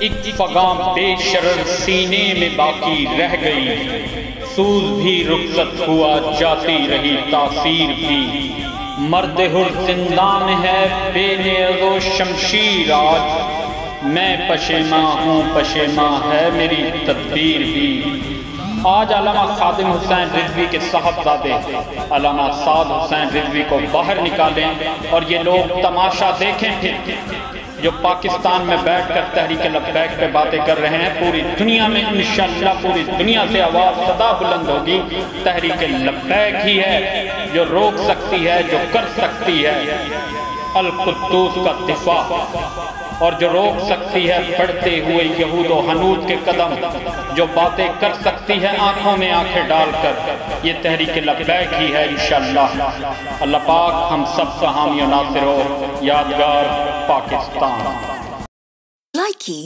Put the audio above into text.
ایک فغاں بے شرر سینے میں باقی رہ گئی، سوز بھی رخصت ہوا جاتی رہی تاثیر بھی، مرد حر زندان ہے بے نیز و شمشیر آج، میں پشیماں ہوں پشیماں ہے میری تدبیر بھی۔ آج علامہ خادم حسین رضوی کے صاحبزادے علامہ سعد حسین رضوی کو باہر نکالیں اور یہ لوگ تماشا دیکھیں پھر، جو پاکستان میں بیٹھ کر تحریک لبیک پہ باتیں کر رہے ہیں، پوری دنیا میں انشاءاللہ پوری دنیا سے آواز صدا بلند ہوگی، تحریک لبیک ہی ہے جو روک سکتی ہے، جو کر سکتی ہے القدوس کا دفاع، اور جو روک سکتی ہے بڑھتے ہوئے یہود و حنود کے قدم، جو باتیں کر سکتی ہے آنکھوں میں آنکھیں ڈال کر، یہ تحریک لبیک ہی ہے انشاءاللہ۔ اللہ پاک ہم سب کا حامی و ناصر ہو۔ یادگار پاکستان۔ لائکی